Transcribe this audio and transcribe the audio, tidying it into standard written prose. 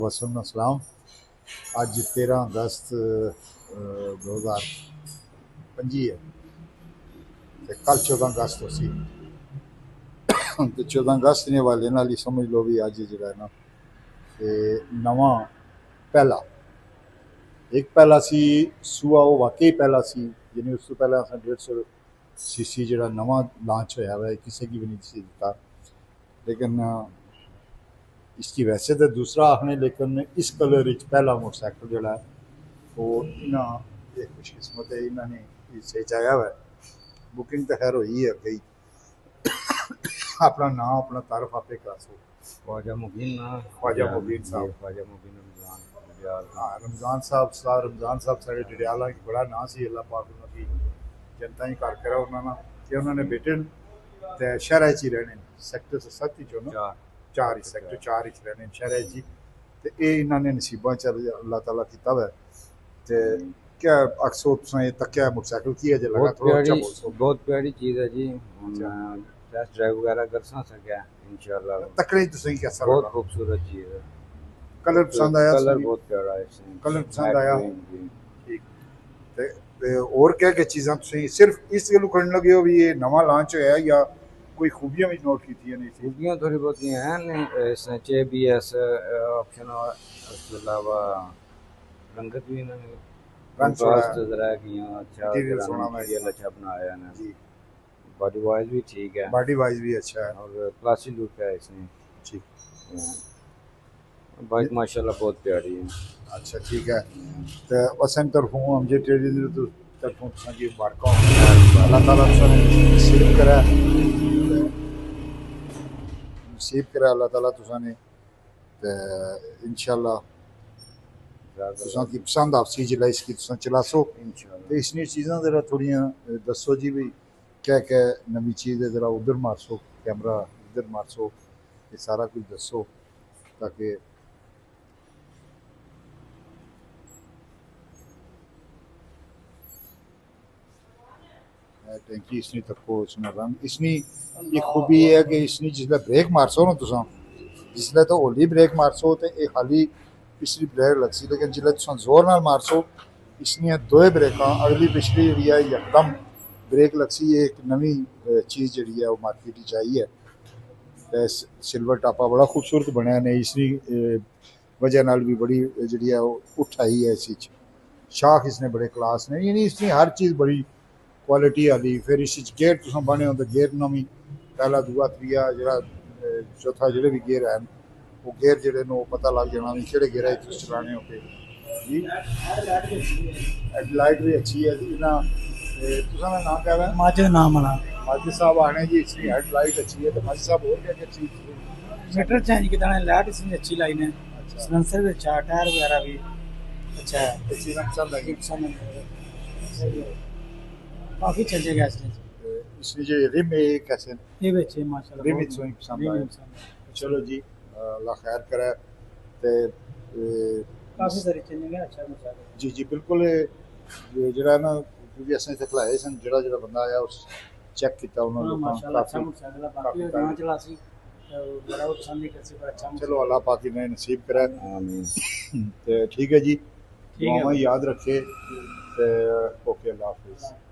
वसलम अस्सलाम। अज 13 अगस्त 2025 है ते कल 14 अगस्त सी ते 14 अगस्त ने हवाले नाल ही समझ लो भी अज जो है ना नवा पहला एक पहला सी सूआ वो वाकई पहला सी यानी उस तो पहले असें 150 सीसी जो नवा लॉन्च होया है किसी की भी नहीं सी दिता लेकिन इसकी वैसे तो दूसरा आखने लेकिन इस कलर पहला मोटरसाइकिल जोड़ा है वो इन्हें एक खुशकिस्मत है इन्होंने इसे चाया हुआ बुकिंग तो खैर हुई है गई अपना नाम अपना तारफ आपे करा सो ख्वाजा मुबीन साहब ख्वाजा मुबीन हाँ रमज़ान साहब साढ़े डडियाला बड़ा नाम से अल्लाह पाक उन्होंने जनता ही घर करा उन्होंने कि उन्होंने बेटे तो शहर ही रहने सैक्टर 7 ही चो ना 4 ही सैक्टर 4 ही रहने शहर जी तो ये इन्होंने नसीबा च अल्लाह ताला किया हुआ तो क्या अक्सर तुसें तक्या मोटरसाइकिल की है जे लगा थोड़ा अच्छा बोल सो बहुत प्यारी चीज़ है जी टेस्ट ड्राइव वगैरह कर सकें इंशाल्लाह तकड़ी तुसें कैसा बहुत लगा खूबसूरत चीज़ है कलर पसंद आया कलर बहुत प्यारा है कलर पसंद आया ठीक ते और क्या क्या चीज़ां तुसें सिर्फ इस गल्लों करन लगे हो भी ये नवा लॉन्च होया या कोई खूबियां भी नोट की नहीं थी खूबियाँ थोड़ी बहुत हैं इसमें ABS ऑप्शन और उसके अलावा रंगत भी इन्होंने रंग छोड़ा जरा किया अच्छा अच्छा बनाया है जी बॉडी वाइज भी ठीक है बॉडी वाइज भी अच्छा है और क्लासी लुक है इसमें ठीक बाइक माशाल्लाह बहुत प्यारी है अच्छा ठीक है तो असन तरफों हम जे ट्रेडिंग तरफों तुसांगी मुबारक अल्लाह ताला तुसें नसीब करे अल्लाह ताला तुसें ते इंशाल्लाह तुसां की पसंद आपसी जिला इसकी तुसां चलासो तो इसनी चीज़ां जरा थोड़ियां दसो जी भी क्या क्या नवी चीज़ है जरा उधर मारसो कैमरा इधर मारसो ये सारा कुछ दसो ताकि टैंकी इसनी तको इसने रंग इसनी एक खूबी है कि इसनी जिसले ब्रेक मारसो ना तुसां जिसले तो होली ब्रेक मारसो तो ये खाली पिछली ब्रेक लगसी लेकिन जिसले तुसां जोर नाल मारसो इसनियां दोए ब्रेकां अगली पिछली जी है यकदम ब्रेक लगसी एक नवी चीज़ जी है वो मार्केट आई है सिल्वर टापा बड़ा खूबसूरत बनया ने इसकी वजह नाल भी बड़ी जी है उठ आई है इस शाख इसने बड़े क्लास ने यानी इसकी हर चीज़ बड़ी क्वालिटी आली फिर इस गेयर तुम बने हो तो गेयर नवी पहला दूआ त्रीआ जो चौथा जो भी गेयर हैं वो गेयर जोड़े पता लग जाना भी कि गेयर चलाने हो जी हेडलाइट भी अच्छी है इन्ना नाम क्या है माजिद नाम है माजिद साहब आने जी इसकी हेडलाइट अच्छी है तो माजिद साहब और क्या चीज़ मीटर चेंज किया लाइट इसमें अच्छी लाई है सिलेंसर भी अच्छा टायर वगैरह भी अच्छा है चीज़ें पसंद आई काफ़ी चल गया इसमें जो रिम है कैसे ये भी अच्छे माशाल्लाह रिम पसंद आए चलो जी अल्लाह खैर करे ते काफ़ी सारी चेंजिंग है अच्छा जी जी बिल्कुल जरा ना क्योंकि असें इत्थे खलाए सन जरा जरा बंदा आया उस चेक किया उन्होंने माशाल्लाह अच्छा मोटरसाइकिल बाकी गांव चलासी बड़ा पसंद करसी पर अच्छा चलो अल्लाह पाक ने नसीब करे आमीन ते ठीक है जी दुआएं याद रखे ते ओके अल्लाह हाफिज़